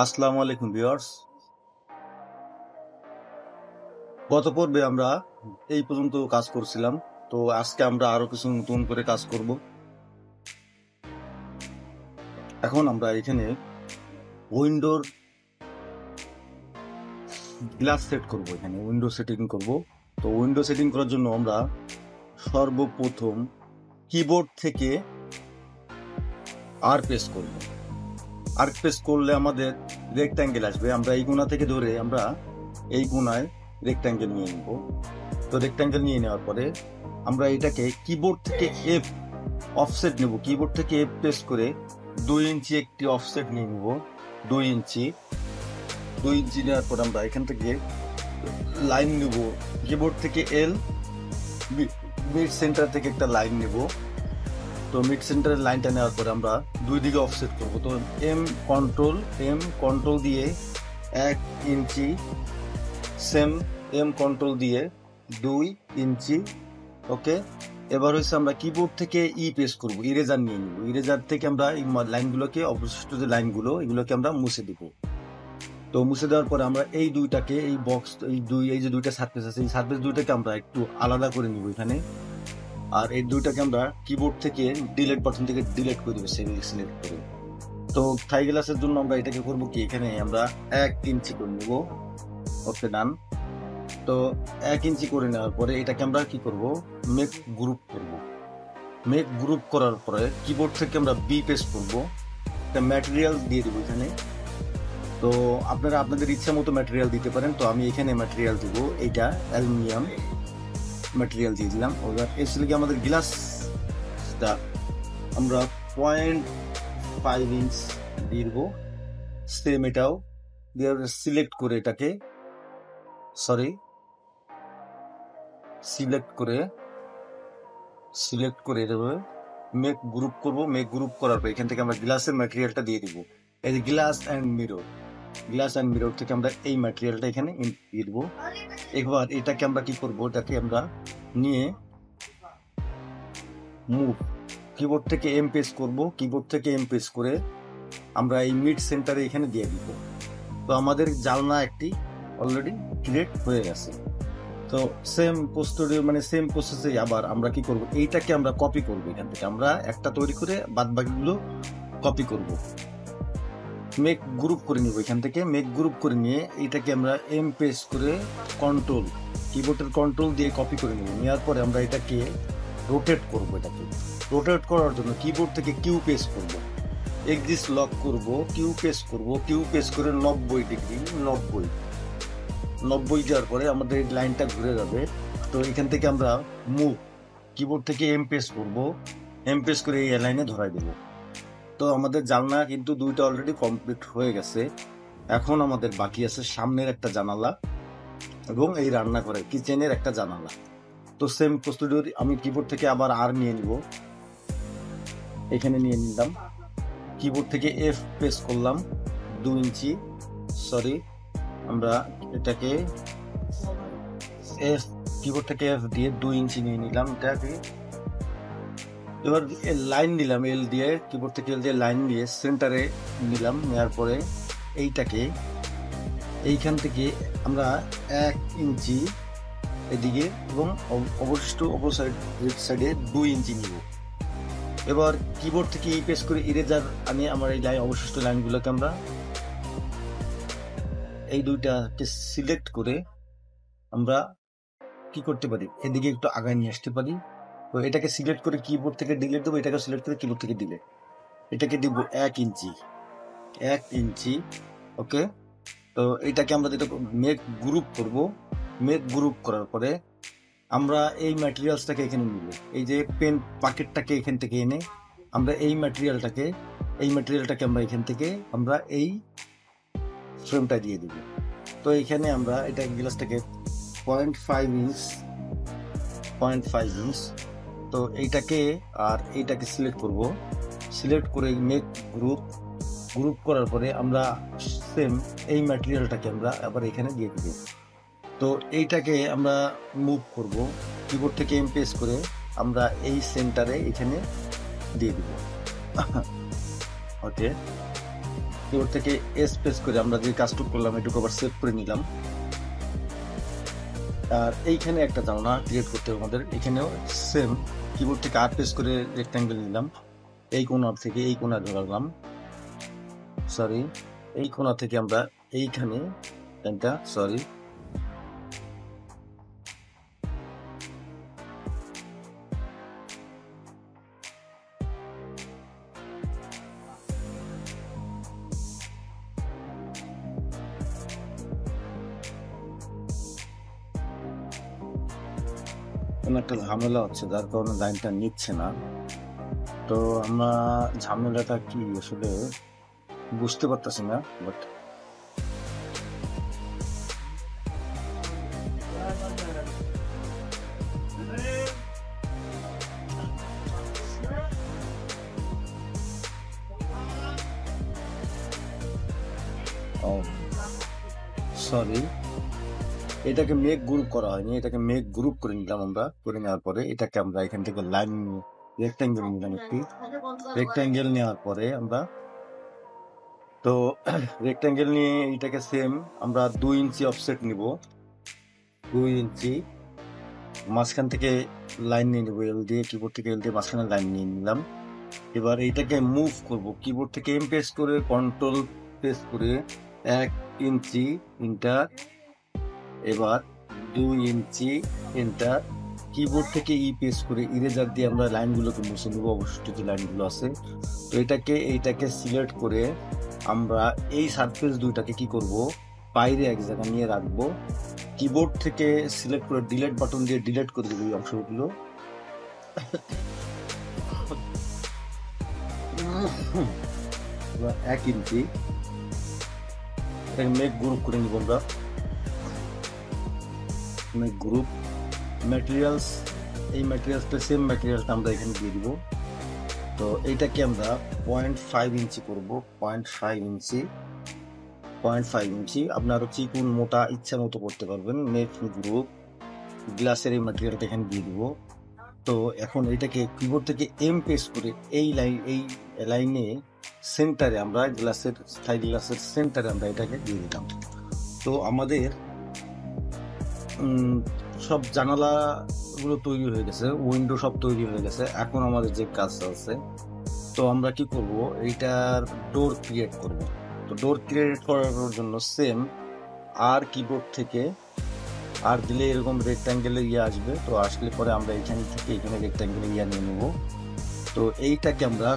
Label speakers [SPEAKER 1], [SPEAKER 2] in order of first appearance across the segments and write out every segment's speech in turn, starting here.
[SPEAKER 1] আসসালামু আলাইকুম ভিউয়ার্স। গত পর্বে আমরা এই পর্যন্ত কাজ করছিলাম, তো আজকে আমরা আরো কিছু নতুন করে কাজ করব। এখন আমরা এখানে উইন্ডোর গ্লাস সেট করব, এখানে উইন্ডো সেটিং করব। তো উইন্ডো সেটিং করার জন্য আমরা সর্বপ্রথম কিবোর্ড থেকে আর প্রেস করব। আর প্রেস করলে আমাদের রেক্ট্যাঙ্গেল আসবে। আমরা এই কোণা থেকে ধরে আমরা এই কোণায় রেক্ট্যাঙ্গেল নিয়ে নেব। তো রেক্ট্যাঙ্গেল নিয়ে নেওয়ার পরে আমরা এটাকে কিবোর্ড থেকে এফ অফসেট নেব। কিবোর্ড থেকে এফ প্রেস করে 2 ইঞ্চি একটি অফসেট নিয়ে নেব। 2 ইঞ্চি নেওয়ার পর আমরা এখান থেকে লাইন নেব। কিবোর্ড থেকে এল, মিড সেন্টার থেকে একটা লাইন নেব। তো মিড সেন্টারের লাইনটা নেওয়ার পরে আমরা দুই দিকে অফসেট করব। তো এম কন্ট্রোল দিয়ে 1 ইঞ্চি, সেম এম কন্ট্রোল দিয়ে 2 ইঞ্চি। ওকে, এবার হচ্ছে আমরা কিবোর্ড থেকে ই প্রেস করব, ইরেজার নিয়ে নিব। ইরেজার থেকে আমরা এই লাইনগুলোকে, অবশিষ্ট যে লাইনগুলো, এগুলোকে আমরা মুছে দিব। তো মুছে দেওয়ার পরে আমরা এই দুইটাকে, এই বক্স, এই যে দুইটা সারফেস আছে, এই সারফেস দুইটাকে আমরা একটু আলাদা করে নিব এখানে। আর এই দুইটাকে আমরা কিবোর্ড থেকে ডিলিট বাটন থেকে ডিলিট করে দেবো, সিলেক্ট করে। তো থাই গ্লাসের জন্য আমরা এটাকে করব কি, এখানে আমরা 1 ইঞ্চি করে নেব। ওকে, ডান। তো 1 ইঞ্চি করে নেওয়ার পরে এটাকে আমরা কি করব, মেক গ্রুপ করব। মেক গ্রুপ করার পরে কিবোর্ড থেকে আমরা বি প্রেস করব। একটা ম্যাটেরিয়াল দিয়ে দেবো এখানে। তো আপনারা আপনাদের ইচ্ছা মতো ম্যাটেরিয়াল দিতে পারেন। তো আমি এখানে ম্যাটেরিয়াল দিব, এইটা অ্যালুমিনিয়াম ম্যাটেরিয়াল দিয়ে দিলাম। এবার এসে আমাদের গ্লাসটা আমরা 0.5 ইঞ্চ দিয়ে দেবো। সেম এটাও দিয়ে সিলেক্ট করে এটাকে, সিলেক্ট করে দেবো, মেক গ্রুপ করব। মেক গ্রুপ করার পর এখান থেকে আমরা গ্লাসের ম্যাটেরিয়ালটা দিয়ে দিব। এই যে গ্লাস অ্যান্ড মিরর থেকে আমরা এই ম্যাটেরিয়ালটা এখানে দিয়ে দেবো। এবার এটাকে আমরা কি করব, এটাকে আমরা নিয়ে মুভ, কিবোর্ড থেকে এম প্রেস করব। কিবোর্ড থেকে এম প্রেস করে আমরা এই মিড সেন্টারে এখানে দিয়ে দিব। তো আমাদের জানলা একটি অলরেডি ক্রিয়েট হয়ে গেছে। তো সেম প্রসেসে আবার আমরা কি করব, এইটাকে আমরা কপি করব। এখান থেকে আমরা একটা তৈরি করে বাদ বাকিগুলো কপি করব। মেক গ্রুপ করে নিব, এখান থেকে মেক গ্রুপ করে নিয়ে এইটাকে আমরা এম প্রেস করে কিবোর্ডের কন্ট্রোল দিয়ে কপি করে নিব। নেওয়ার পরে আমরা এটাকে রোটেট করব। এটাকে রোটেট করার জন্য কিবোর্ড থেকে কিউ প্রেস করব, এক্সিস লক করব, কিউ প্রেস করে 90 ডিগ্রি, 90 দেওয়ার পরে আমাদের এই লাইনটা ঘুরে যাবে। তো এখান থেকে আমরা মুভ, কিবোর্ড থেকে এম প্রেস করব, এম প্রেস করে এই লাইনে ধরাই দেব। তো আমাদের জানলা কিন্তু দুইটা অলরেডি কমপ্লিট হয়ে গেছে। এখন আমাদের বাকি আছে সামনের একটা জানালা এবং এই রান্নাঘরের কিচেনের একটা জানালা। তো সেম প্রসিডিউর আমি কিবোর্ড থেকে আবার আর নিয়ে নিব, এখানে নিয়ে নিলাম। কিবোর্ড থেকে এফ প্রেস করলাম, 2 ইঞ্চি, আমরা এটাকে এফ, কিবোর্ড থেকে এফ দিয়ে 2 ইঞ্চি নিয়ে নিলাম এটাকে। এবার লাইন দিলাম এল দিয়ে, কিবোর্ড থেকে এল দিয়ে লাইন দিয়ে সেন্টারে নিলাম। নেওয়ার পরে এইটাকে এইখান থেকে আমরা 1 ইঞ্চি এদিকে এবং অবশিষ্ট অপর সাইডে 2 ইঞ্চি নিব। এবার কিবোর্ড থেকে ই প্রেস করে ইরেজার আনি, আমার এই অবশিষ্ট লাইনগুলোকে আমরা এই দুইটাকে সিলেক্ট করে আমরা কি করতে পারি, এদিকে একটু আগায় নিয়ে আসতে পারি। তো এটাকে সিলেক্ট করে কিবোর্ড থেকে ডিলিট দেবো, এটাকে সিলেক্ট করে কিবোর্ড থেকে ডিলিট, এটাকে দিব 1 ইঞ্চি। ওকে, তো এটাকে আমরা যেটা মেক গ্রুপ করব। মেক গ্রুপ করার পরে আমরা এই ম্যাটেরিয়ালসটাকে এখানে নিব। এই যে পেন প্যাকেটটাকে এখান থেকে এনে আমরা এই ম্যাটেরিয়ালটাকে আমরা এখান থেকে আমরা এই ফ্রেমটা দিয়ে দিব। তো এখানে আমরা এটা গ্লাসটাকে 0.5 ইঞ্চ, তো এইটাকে আর এইটাকে সিলেক্ট করব। সিলেক্ট করে মেক গ্রুপ করার পরে আমরা সেম এই ম্যাটেরিয়ালটাকে আমরা আবার এখানে দিয়ে দিব। তো এইটাকে আমরা মুভ করব, কিবোর্ড থেকে এম প্রেস করে আমরা এই সেন্টারে এখানে দিয়ে দিব। ওকে, কিবোর্ড থেকে স্পেস করে আমরা যে কাজটুকু করলাম এটুকু আবার সেভ করে নিলাম। আর এইখানে একটা জানা ক্রিয়েট করতে হবে আমাদের, এখানেও সেম কিবোর্ড থেকে আর প্রেস করে রেক্ট্যাঙ্গেল নিলাম, এই কোণা থেকে এই কোণা ধরালাম, সরি এই কোণা থেকে আমরা এইখানে একটা সরি একটা ঝামেলা হচ্ছে যার কারণে লাইনটা নিচ্ছে না। তো আমরা ঝামেলাটা কি আসলে বুঝতে পারতেছি না, বাট সরি এটাকে মেক গ্রুপ করা হয়নি, এটাকে মেক গ্রুপ করে নিলাম আমরা। করে নেওয়ার পরে এটাকে আমরা এখান থেকে লাইন রেক্ট্যাঙ্গেল নিলাম, একটি রেক্ট্যাঙ্গেল নেওয়ার পরে আমরা তো রেক্ট্যাঙ্গেল নিয়ে এটাকে সেম আমরা 2 ইঞ্চি অফসেট নিব, 2 ইঞ্চি মাঝখান থেকে লাইন নিয়ে নেবো, এল দিয়ে কিবোর্ড থেকে এল দিয়ে মাঝখানে লাইন নিয়ে নিলাম। এবার এইটাকে মুভ করব, কিবোর্ড থেকে এম প্রেস করে কন্ট্রোল প্রেস করে 1 ইঞ্চি এন্টার, এবার 2 ইঞ্চি এন্টার, কিবোর্ড থেকে ই প্রেস করে ইরেজার দিয়ে আমরা লাইনগুলোকে মুছে নেবো, অবশিষ্ট যে লাইনগুলো আছে। তো এইটাকে সিলেক্ট করে আমরা এই সারফেস দুইটাকে কি করব, বাইরে এক জায়গায় নিয়ে রাখবো। কিবোর্ড থেকে সিলেক্ট করে ডিলিট বাটন দিয়ে ডিলিট করে দেবো এই অংশগুলো। 1 ইঞ্চি মেক গ্রুপ করে নিব আমরা, মেক গ্রুপ ম্যাটেরিয়ালস, এই ম্যাটেরিয়ালসটা সেম ম্যাটেরিয়ালটা আমরা এখানে দিয়ে দিব। তো এইটাকে আমরা 0.5 ইঞ্চি করব, 0.5 ইঞ্চি, 0.5 ইঞ্চি। আপনারা চিকুন মোটা ইচ্ছা মতো করতে পারবেন। মেক গ্রুপ গ্লাসের এই ম্যাটেরিয়ালটা এখানে দিয়ে দিব। তো এখন এটাকে কিবোর্ড থেকে এম প্রেস করে এই লাইনে সেন্টারে আমরা গ্লাসের স্থায়ী গ্লাসের সেন্টারে আমরা এটাকে দিয়ে দিলাম। তো আমাদের সব জানালাগুলো তৈরি হয়ে গেছে, উইন্ডো সব তৈরি হয়ে গেছে। এখন আমাদের যে কাজটা আছে, তো আমরা কি করব, এইটার ডোর ক্রিয়েট করব। তো ডোর ক্রিয়েট করার জন্য সেম আর কিবোর্ড থেকে আর দিলে এরকম রেক্ট্যাঙ্গেলের আসবে। তো আসলে পরে আমরা এখানে থেকে এখানে রেক্ট্যাঙ্গেলের নিয়ে নেব। তো এইটাকে আমরা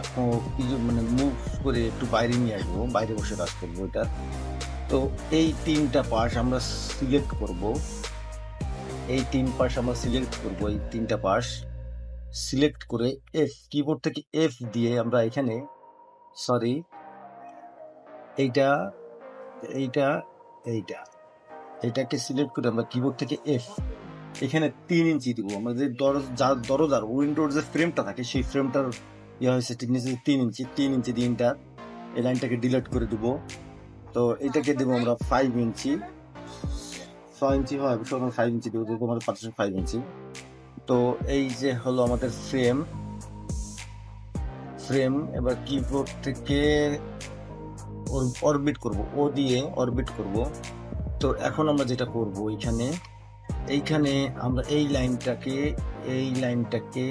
[SPEAKER 1] মানে মুভ করে একটু বাইরে নিয়ে আসবো, বাইরে বসে কাজ করবো এটা। তো এই 3টা পাশ আমরা সিলেক্ট করব, এই 3 পাশ আমরা সিলেক্ট করব, এই 3টা পাশ সিলেক্ট করে এফ, কিবোর্ড থেকে এফ দিয়ে আমরা এখানে সরি এইটা এইটা এইটা এটাকে সিলেক্ট করে আমরা কিবোর্ড থেকে এফ এখানে 3 ইঞ্চি দিব। আমাদের দরজার উইন্ডোর যে ফ্রেমটা থাকে সেই ফ্রেমটার হয়েছে ঠিক নিচে 3 ইঞ্চি, 3 ইঞ্চি দিয়ে এই লাইনটাকে ডিলিট করে দিব। তো এটাকে দেবো আমরা 5 ইঞ্চি, 6 ইঞ্চি হয় 5 ইঞ্চি দেবো, দেবো আমাদের 5 ইঞ্চি। তো এই যে হলো আমাদের ফ্রেম। এবার কিবোর্ড থেকে অরবিট করব, ও দিয়ে অরবিট করব। তো এখন আমরা যেটা করব, এইখানে আমরা এই লাইনটাকে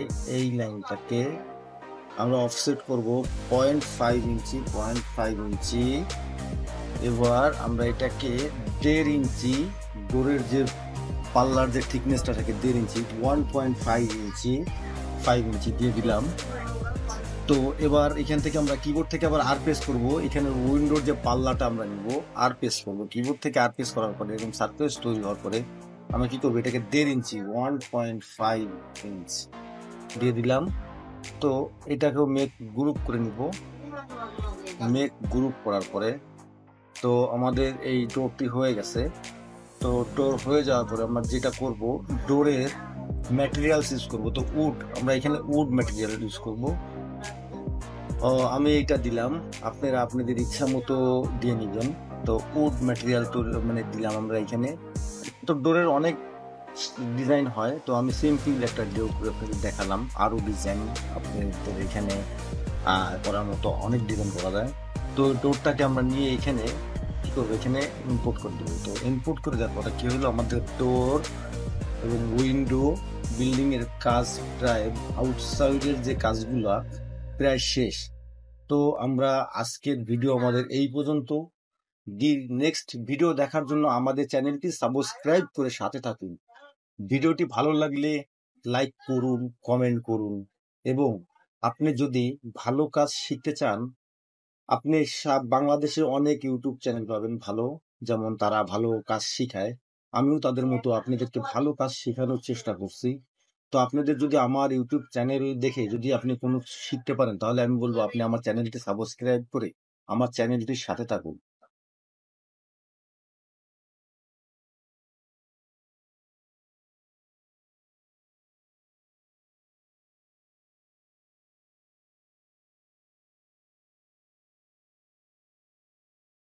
[SPEAKER 1] আমরা অফসেট করব 0.5 ইঞ্চি, 0.5 ইঞ্চি। এবার আমরা এটাকে 1.5 ইঞ্চি, ডোরের যে পাল্লার যে থিকনেসটা থাকে 1.5 ইঞ্চি, 1.5 ইঞ্চি, 5 ইঞ্চি দিয়ে দিলাম। তো এবার এখান থেকে আমরা কিবোর্ড থেকে আবার আর প্রেস করব, এখানে উইন্ডোর যে পাল্লাটা আমরা নিব, আর প্রেস করবো। কিবোর্ড থেকে আর প্রেস করার পরে এরকম সারফেস তৈরি হওয়ার পরে আমরা কি করবো, এটাকে 1.5 ইঞ্চি, 1.5 ইঞ্চ দিয়ে দিলাম। তো এটাকেও মেক গ্রুপ করে নিব। মেক গ্রুপ করার পরে তো আমাদের এই ডোরটি হয়ে গেছে। তো ডোর হয়ে যাওয়ার পরে আমরা যেটা করব, ডোরের ম্যাটেরিয়ালস ইউজ করব। তো আমরা এখানে উড ম্যাটেরিয়াল ইউজ করব। আমি এটা দিলাম, আপনারা আপনাদের ইচ্ছা মতো দিয়ে নিবেন। তো উড ম্যাটেরিয়াল তো মানে দিলাম আমরা এখানে। তো ডোরের অনেক ডিজাইন হয়, তো আমি সিম্পল একটা ডোর দেখালাম। আরো ডিজাইন আপনাদের এখানে করার মতো অনেক ডিজাইন করা যায়। তো ডোরটাকে আমরা নিয়ে এখানে কি করবো, এখানে ইম্পোর্ট করে দেবো। তো ইম্পোর্ট করে দেওয়ার পরে কি হলো, আমাদের ডোর এবং উইন্ডো বিল্ডিং এর কাজ প্রায় আউটসাইডের যে কাজগুলা প্রায় শেষ। তো আমরা আজকের ভিডিও আমাদের এই পর্যন্ত। নেক্সট ভিডিও দেখার জন্য আমাদের চ্যানেলটি সাবস্ক্রাইব করে সাথে থাকুন। ভিডিওটি ভালো লাগলে লাইক করুন, কমেন্ট করুন, এবং আপনি যদি ভালো কাজ শিখতে চান, আপনি বাংলাদেশে অনেক ইউটিউব চ্যানেল পাবেন ভালো, যেমন তারা ভালো কাজ শিখায়। আমিও তাদের মতো আপনাদেরকে ভালো কাজ শেখানোর চেষ্টা করছি। তো আপনাদের যদি আমার ইউটিউব চ্যানেল দেখে যদি আপনি কোনো কিছু শিখতে পারেন, তাহলে আমি বলবো আপনি আমার চ্যানেলটি সাবস্ক্রাইব করে আমার চ্যানেলটির সাথে থাকুন।